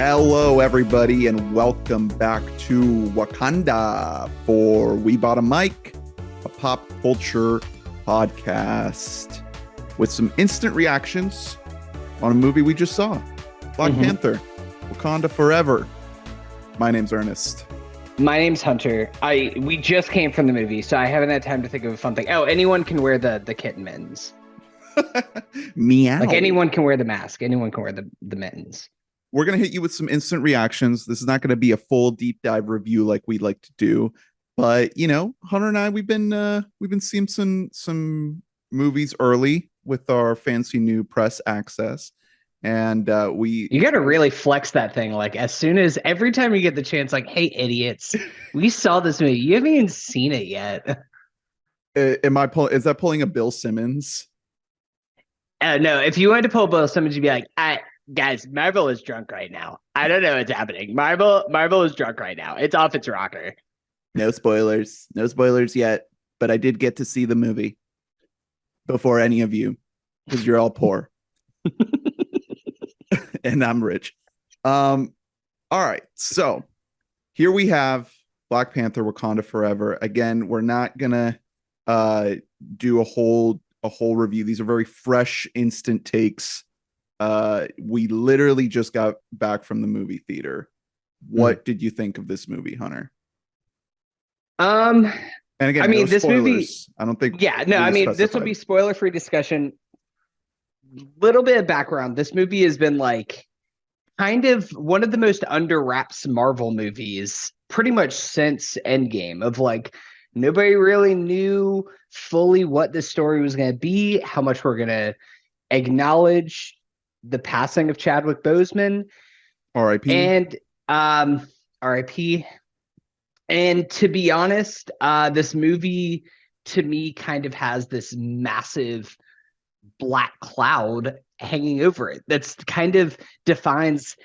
Hello, everybody, and welcome back to Wakanda for We Bought a Mic, a pop culture podcast with some instant reactions on a movie we just saw, Black Panther, Wakanda Forever. My name's Ernest. My name's Hunter. We just came from the movie, so I haven't had time to think of a fun thing. Oh, anyone can wear the kitten mittens. Meow. Like anyone can wear the mask. Anyone can wear the mittens. We're going to hit you with some instant reactions. This is not going to be a full deep dive review like we like to do. But, you know, Hunter and I, we've been seeing some movies early with our fancy new press access. And you got to really flex that thing. Like every time you get the chance, like, hey, idiots, we saw this movie. You haven't even seen it yet. Is that pulling a Bill Simmons? No, if you wanted to pull Bill Simmons, you'd be like, guys, Mabel is drunk right now. I don't know what's happening. Mabel is drunk right now. It's off its rocker. No spoilers. No spoilers yet. But I did get to see the movie before any of you because you're all poor. And I'm rich. All right. So here we have Black Panther, Wakanda Forever. Again, we're not gonna do a whole review. These are very fresh, instant takes. We literally just got back from the movie theater. What did you think of this movie, Hunter? And again, I mean, no this spoilers. movie. I don't think. Yeah, no, I mean, this will be spoiler-free discussion. Little bit of background. This movie has been like kind of one of the most under wraps Marvel movies pretty much since Endgame, of like nobody really knew fully what the story was going to be, how much we're going to acknowledge the passing of Chadwick Boseman, R.I.P. and R.I.P. And to be honest, this movie to me kind of has this massive black cloud hanging over it that's kind of defines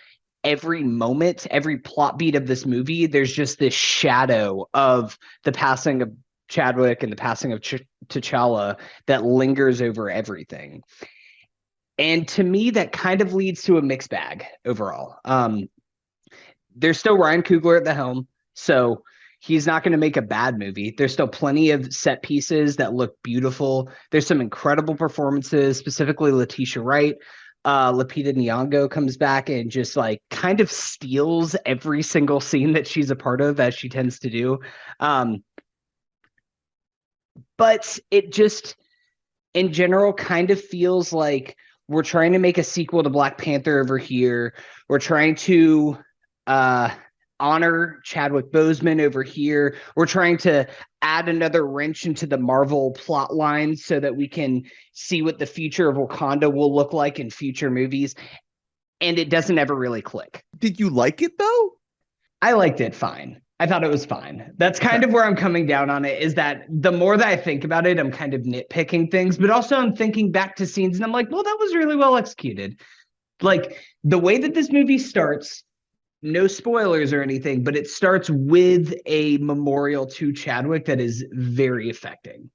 every moment, every plot beat of this movie. There's just this shadow of the passing of Chadwick and the passing of T'Challa that lingers over everything. And to me, that kind of leads to a mixed bag overall. There's still Ryan Coogler at the helm, so he's not going to make a bad movie. There's still plenty of set pieces that look beautiful. There's some incredible performances, specifically Letitia Wright. Lupita Nyong'o comes back and just like kind of steals every single scene that she's a part of, as she tends to do. But it just, in general, kind of feels like we're trying to make a sequel to Black Panther over here. We're trying to honor Chadwick Boseman over here. We're trying to add another wrench into the Marvel plot line so that we can see what the future of Wakanda will look like in future movies. And it doesn't ever really click. Did you like it, though? I liked it fine. I thought it was fine. That's kind of where I'm coming down on it, is that the more that I think about it, I'm kind of nitpicking things, but also I'm thinking back to scenes and I'm like, well, that was really well executed. Like the way that this movie starts, no spoilers or anything, but it starts with a memorial to Chadwick that is very affecting.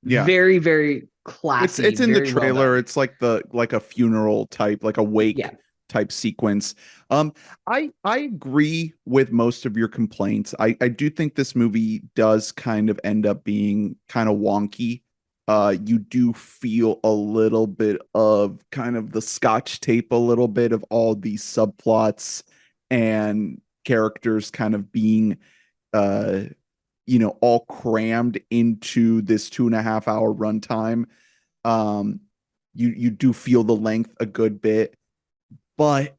Yeah. Very, very classy. It's in the trailer. It's like a funeral type, like a wake type sequence. I agree with most of your complaints. I do think this movie does kind of end up being kind of wonky. You do feel a little bit of kind of the Scotch tape, a little bit of all these subplots and characters kind of being all crammed into this 2.5 hour runtime. You do feel the length a good bit, but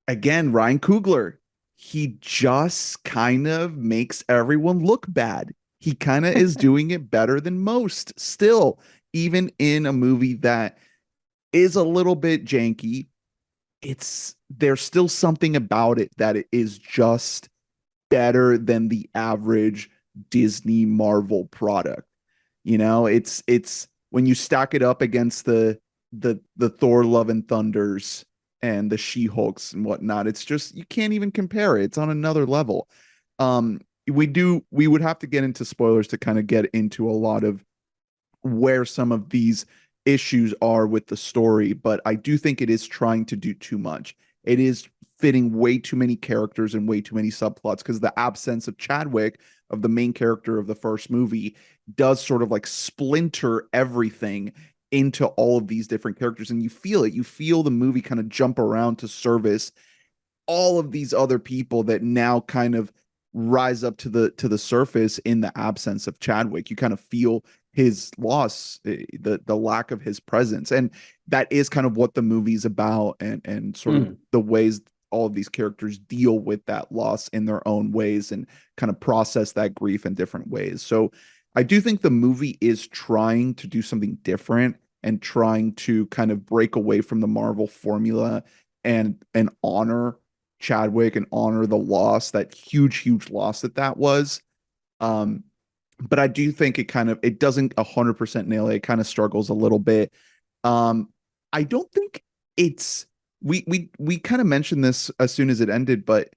again, Ryan Coogler, he just kind of makes everyone look bad. He kind of is doing it better than most still, even in a movie that is a little bit janky. There's still something about it that it is just better than the average Disney Marvel product. You know, it's when you stack it up against the Thor Love and Thunders and the She-Hulks and whatnot, it's just, you can't even compare it. It's on another level. We would have to get into spoilers to kind of get into a lot of where some of these issues are with the story, but I do think it is trying to do too much. It is fitting way too many characters and way too many subplots, because the absence of Chadwick, of the main character of the first movie, does sort of like splinter everything into all of these different characters, and you feel it. You feel the movie kind of jump around to service all of these other people that now kind of rise up to the surface in the absence of Chadwick. You kind of feel his loss, the lack of his presence, and that is kind of what the movie's about, and sort of the ways all of these characters deal with that loss in their own ways and kind of process that grief in different ways. So I do think the movie is trying to do something different and trying to kind of break away from the Marvel formula and honor Chadwick and honor the loss, that huge loss that was. But I do think it doesn't 100% nail it. It kind of struggles a little bit. I don't think it's we kind of mentioned this as soon as it ended, but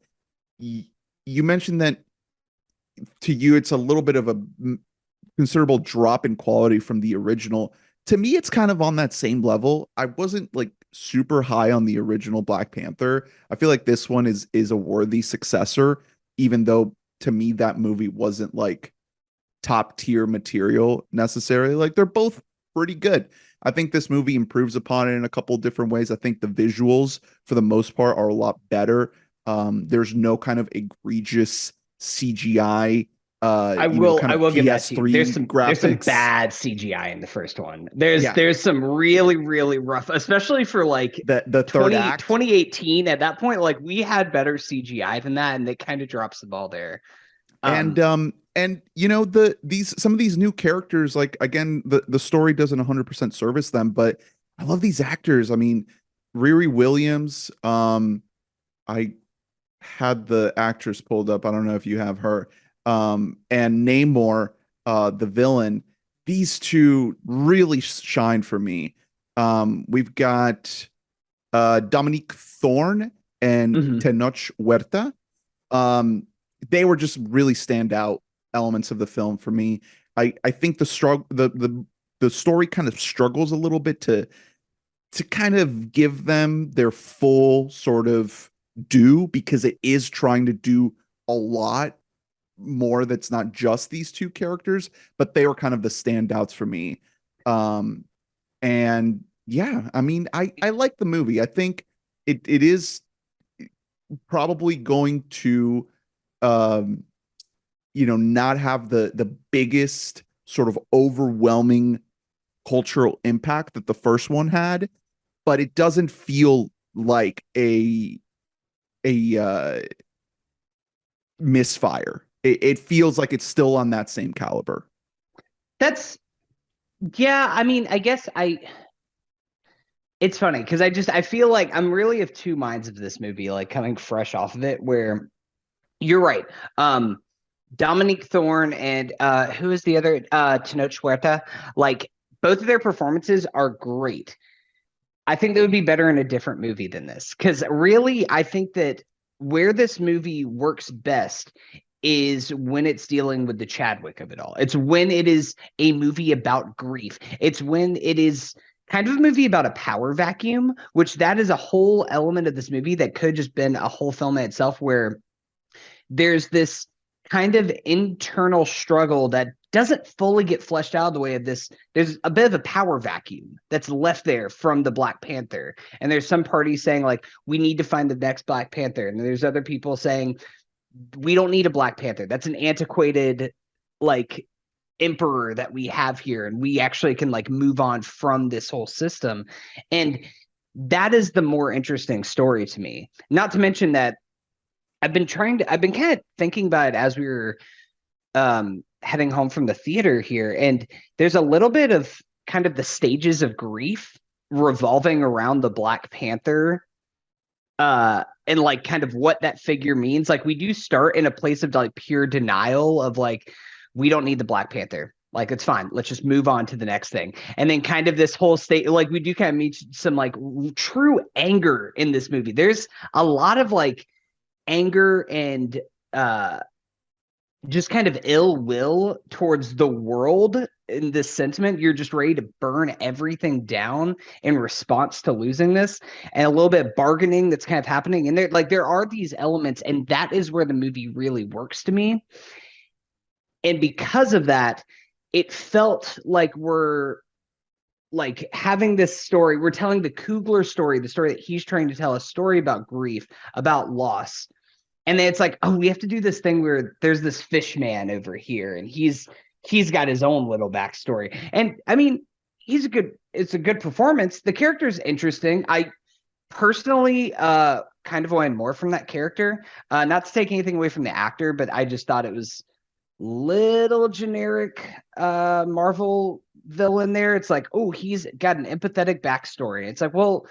you mentioned that to you it's a little bit of a considerable drop in quality from the original. To me, it's kind of on that same level. I wasn't like super high on the original Black Panther. I feel like this one is a worthy successor, even though to me that movie wasn't like top tier material necessarily. Like they're both pretty good. I think this movie improves upon it in a couple different ways. I think the visuals for the most part are a lot better. There's no kind of egregious CGI I kind I of will give that to you. PS3 There's some graphics. bad CGI in the first one. Yeah, There's some really rough, especially for like the third act. 2018. At that point, like we had better CGI than that, and it kind of drops the ball there. And you know, these some of these new characters, like again, the story doesn't 100% service them, but I love these actors. I mean, Riri Williams, I had the actress pulled up. I don't know if you have her. And Namor, the villain. These two really shine for me. We've got Dominique Thorne and Mhm. Tenoch Huerta. They were just really standout elements of the film for me. I think the story kind of struggles a little bit to kind of give them their full sort of due, because it is trying to do a lot more that's not just these two characters, but they were kind of the standouts for me. Um, and yeah, I mean, I like the movie. I think it is probably going to um not have the biggest sort of overwhelming cultural impact that the first one had, but it doesn't feel like a misfire. It feels like it's still on that same caliber. That's yeah. I mean, I guess I. It's funny because I feel like I'm really of two minds of this movie, like coming fresh off of it. Where you're right. Dominique Thorne and who is the other Tenoch Huerta? Like both of their performances are great. I think they would be better in a different movie than this. Because really, I think that where this movie works best is when it's dealing with the Chadwick of it all. It's when it is a movie about grief. It's when it is kind of a movie about a power vacuum, which that is a whole element of this movie that could just been a whole film in itself, where there's this kind of internal struggle that doesn't fully get fleshed out of the way of this. There's a bit of a power vacuum that's left there from the Black Panther. And there's some parties saying, like, we need to find the next Black Panther. And there's other people saying, we don't need a Black Panther. That's an antiquated, like, emperor that we have here. And we actually can, like, move on from this whole system. And that is the more interesting story to me. Not to mention that I've been kind of thinking about it as we were heading home from the theater here. And there's a little bit of kind of the stages of grief revolving around the Black Panther and like kind of what that figure means. Like we do start in a place of like pure denial of like, we don't need the Black Panther. Like, it's fine. Let's just move on to the next thing. And then kind of this whole state, like we do kind of meet some like true anger in this movie. There's a lot of like anger and just kind of ill will towards the world in this sentiment. You're just ready to burn everything down in response to losing this, and a little bit of bargaining that's kind of happening. And there are these elements, and that is where the movie really works to me. And because of that, it felt like we're like having this story. We're telling the Coogler story, the story that he's trying to tell, a story about grief, about loss. And then it's like, oh, we have to do this thing where there's this fish man over here, and he's got his own little backstory. And I mean, it's a good performance. The character's interesting. I personally kind of wanted more from that character. Not to take anything away from the actor, but I just thought it was little generic Marvel villain there. It's like, oh, he's got an empathetic backstory. It's like, well,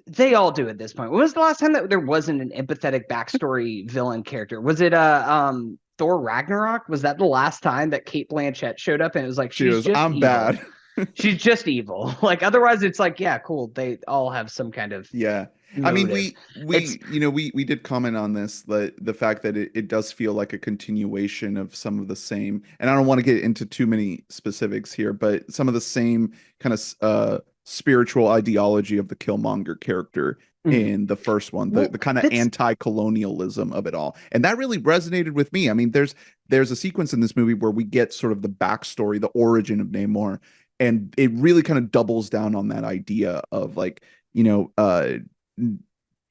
they all do at this point. When was the last time that there wasn't an empathetic backstory villain character? Was it Thor Ragnarok? Was that the last time that Cate Blanchett showed up and it was like, She she's goes, just I'm evil. bad. She's just evil. Like otherwise it's like, yeah, cool. They all have some kind of Yeah. I mean, motive. we did comment on this, the fact that it does feel like a continuation of some of the same, and I don't want to get into too many specifics here, but some of the same kind of spiritual ideology of the Killmonger character in the first one, the kind of anti-colonialism of it all. And that really resonated with me. I mean, there's a sequence in this movie where we get sort of the backstory, the origin of Namor, and it really kind of doubles down on that idea of like,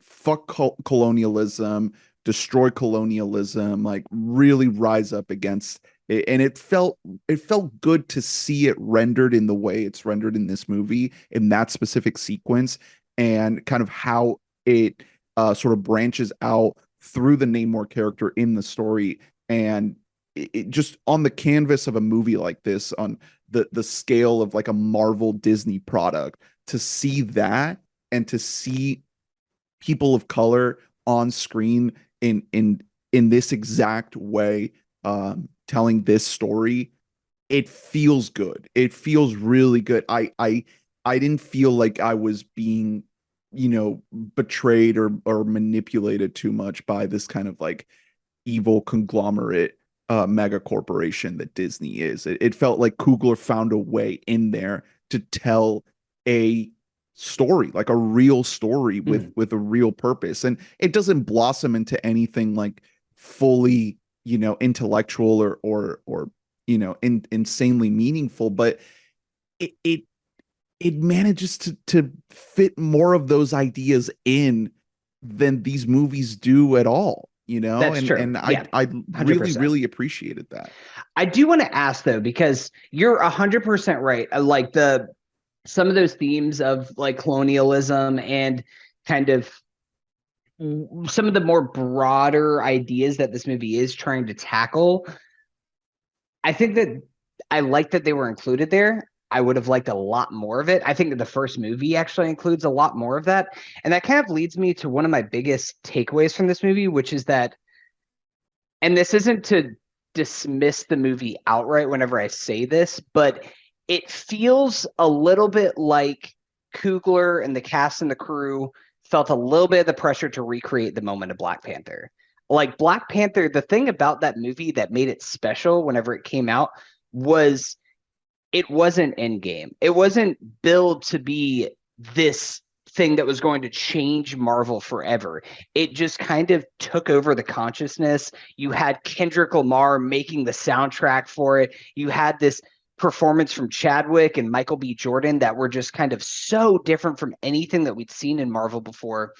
fuck colonialism, destroy colonialism, like really rise up against it. And it felt good to see it rendered in the way it's rendered in this movie in that specific sequence, and kind of how it sort of branches out through the Namor character in the story. And it just on the canvas of a movie like this, on the scale of like a Marvel Disney product, to see that and to see people of color on screen in this exact way, telling this story, it feels good. It feels really good. I didn't feel like I was being, betrayed or manipulated too much by this kind of like evil conglomerate mega corporation that Disney is. It felt like Coogler found a way in there to tell a story, like a real story with a real purpose. And it doesn't blossom into anything like fully, intellectual or insanely meaningful, but it manages to fit more of those ideas in than these movies do at all. That's true. And Yeah, I really 100%. really appreciated that. I do want to ask though, because you're 100% right. Like some of those themes of like colonialism and kind of some of the more broader ideas that this movie is trying to tackle. I think that I like that they were included there. I would have liked a lot more of it. I think that the first movie actually includes a lot more of that. And that kind of leads me to one of my biggest takeaways from this movie, which is that, and this isn't to dismiss the movie outright whenever I say this, but it feels a little bit like Coogler and the cast and the crew felt a little bit of the pressure to recreate the moment of Black Panther. Like Black Panther, the thing about that movie that made it special whenever it came out was it wasn't Endgame. It wasn't billed to be this thing that was going to change Marvel forever. It just kind of took over the consciousness. You had Kendrick Lamar making the soundtrack for it. You had this performance from Chadwick and Michael B. Jordan that were just kind of so different from anything that we'd seen in Marvel before.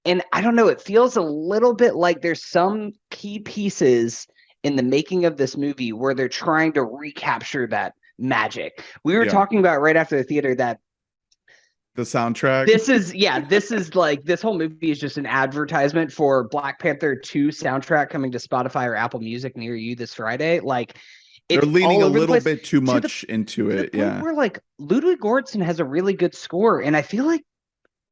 And I don't know, it feels a little bit like there's some key pieces in the making of this movie where they're trying to recapture that magic. We were talking about right after the theater that the soundtrack, this is like this whole movie is just an advertisement for Black Panther 2 soundtrack coming to Spotify or Apple Music near you this Friday. Like they're leaning a little bit too much into it. Yeah. Where like Ludwig Göransson has a really good score, and I feel like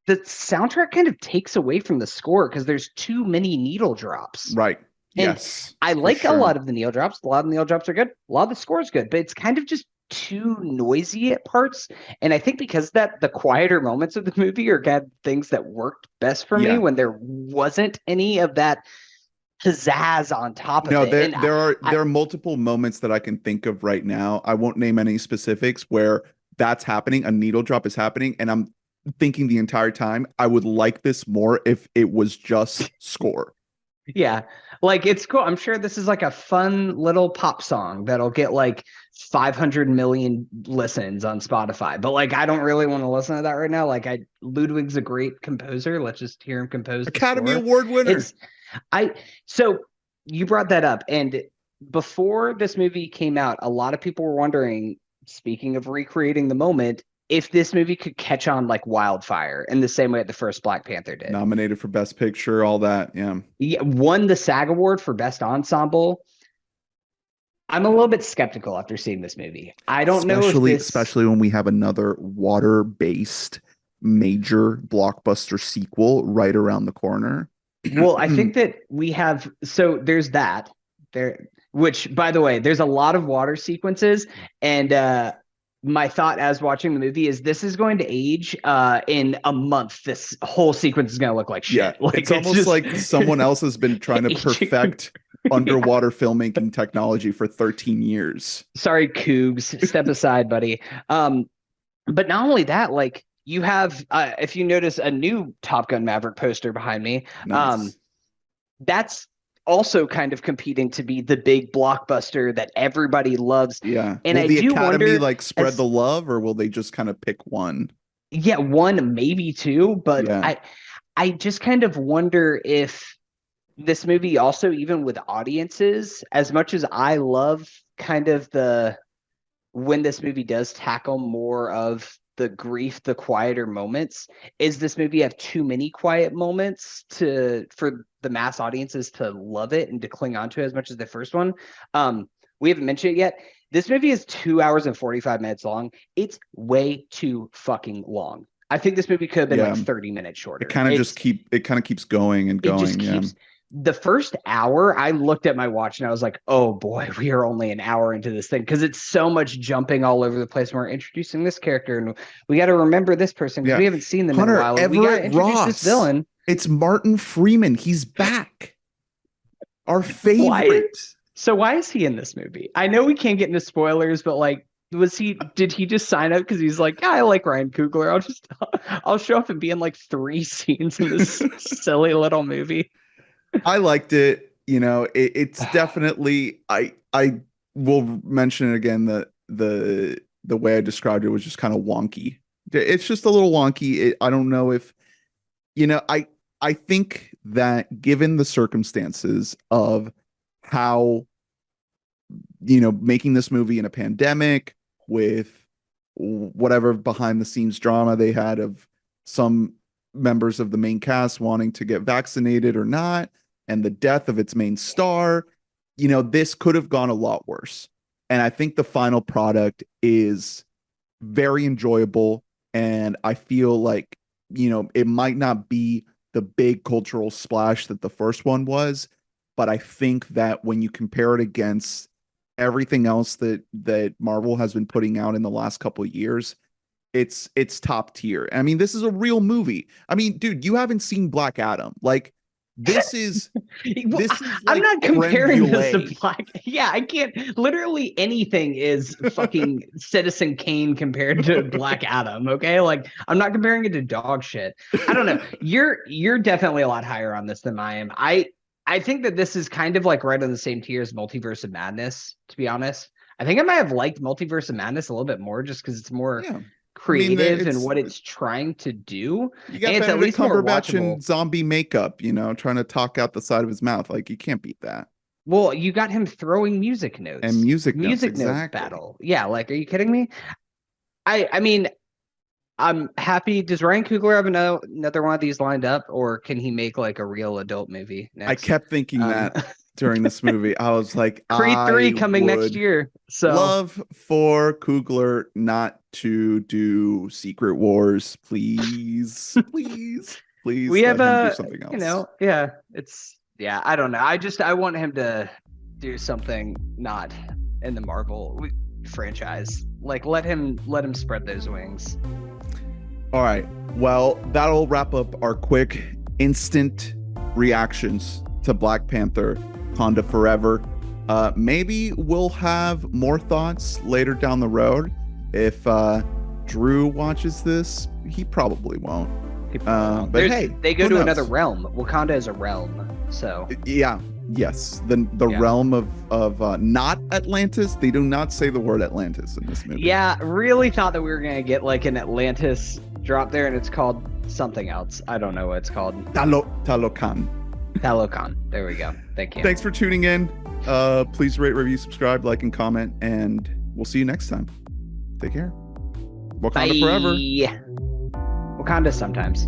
the soundtrack kind of takes away from the score because there's too many needle drops. Right. And yes. I like a lot of the needle drops. A lot of the needle drops are good. A lot of the score is good, but it's kind of just too noisy at parts. And I think because of that, the quieter moments of the movie are kind of things that worked best for me when there wasn't any of that pizzazz on top No, of it. And there are multiple moments that I can think of right now. I won't name any specifics where that's happening. A needle drop is happening, and I'm thinking the entire time, I would like this more if it was just score. yeah, like it's cool. I'm sure this is like a fun little pop song that'll get like 500 million listens on Spotify. But like, I don't really want to listen to that right now. Like, Ludwig's a great composer. Let's just hear him compose. Academy Award winner. So you brought that up, and before this movie came out, a lot of people were wondering, speaking of recreating the moment, if this movie could catch on like wildfire in the same way that the first Black Panther did. Nominated for Best Picture, all that. Yeah. Won the SAG Award for Best Ensemble. I'm a little bit skeptical after seeing this movie. I don't know if especially when we have another water-based major blockbuster sequel right around the corner. Well, I think that we have, so there's that there, which by the way, there's a lot of water sequences, and my thought as watching the movie is this is going to age in a month. This whole sequence is going to look like shit. Yeah, like, it's almost just like someone else has been trying to perfect underwater filmmaking technology for 13 years. Sorry, Cougs, step aside, buddy. But not only that, like you have, if you notice, a new Top Gun Maverick poster behind me. Nice. That's also kind of competing to be the big blockbuster that everybody loves. Yeah. And will I the do Academy wonder, like spread the love, or will they just kind of pick one? Yeah, one, maybe two, but Yeah. I just kind of wonder if this movie also, even with audiences, as much as I love kind of when this movie does tackle more of the grief, the quieter moments, is this movie have too many quiet moments for the mass audiences to love it and to cling on to it as much as the first one? We haven't mentioned it yet. This movie is 2 hours and 45 minutes long. It's way too fucking long. I think this movie could have been like 30 minutes shorter. It kind of keeps going and going. It just keeps, the first hour, I looked at my watch and I was like, oh boy, we are only an hour into this thing, because it's so much jumping all over the place. We're introducing this character and we got to remember this person because we haven't seen them in a while. Everett we got to introduce Ross. This villain. It's Martin Freeman. He's back. Our favorite. So why is he in this movie? I know we can't get into spoilers, but like, did he just sign up because he's like, yeah, I like Ryan Coogler. I'll show up and be in like 3 scenes in this silly little movie. I liked it. You know, it's definitely, I will mention it again, the way I described it was just kind of wonky. It's just a little wonky. I don't know if, you know, I think that given the circumstances of how, you know, making this movie in a pandemic with whatever behind the scenes drama they had of some members of the main cast wanting to get vaccinated or not, and the death of its main star, you know, this could have gone a lot worse. And I think the final product is very enjoyable. And I feel like, you know, it might not be the big cultural splash that the first one was, but I think that when you compare it against everything else that Marvel has been putting out in the last couple of years, it's top tier. I mean, this is a real movie. I mean, dude, you haven't seen Black Adam. Like, this is like, I'm not comparing this to Black. Yeah, I can't. Literally anything is fucking Citizen Kane compared to Black Adam. Okay, like I'm not comparing it to dog shit. I don't know. You're definitely a lot higher on this than I am. I think that this is kind of like right on the same tier as Multiverse of Madness, to be honest. I think I might have liked Multiverse of Madness a little bit more just because it's more creative in what it's trying to do. You got Benedict Cumberbatch in zombie makeup, you know, trying to talk out the side of his mouth. Like, you can't beat that. Well, you got him throwing music notes. And music notes, note battle. Yeah, like, are you kidding me? I mean, I'm happy. Does Ryan Coogler have another one of these lined up, or can he make like a real adult movie next? I kept thinking that during this movie. I was like, Creed 3 coming next year. So love for Coogler not to do Secret Wars, please. Please we have do something else. You know, I don't know. I want him to do something not in the Marvel franchise. Like, let him spread those wings. All right. Well, that'll wrap up our quick instant reactions to Black Panther, Wakanda Forever. Maybe we'll have more thoughts later down the road. If Drew watches this, he probably won't. But hey, they go to another realm. Wakanda is a realm, so yeah, yes. The realm of not Atlantis. They do not say the word Atlantis in this movie. Yeah, really thought that we were gonna get like an Atlantis drop there, and it's called something else. I don't know what it's called. Talokan. Talokan. There we go. Thank you. Thanks for tuning in. Please rate, review, subscribe, like, and comment, and we'll see you next time. Take care. Wakanda Forever. Wakanda sometimes.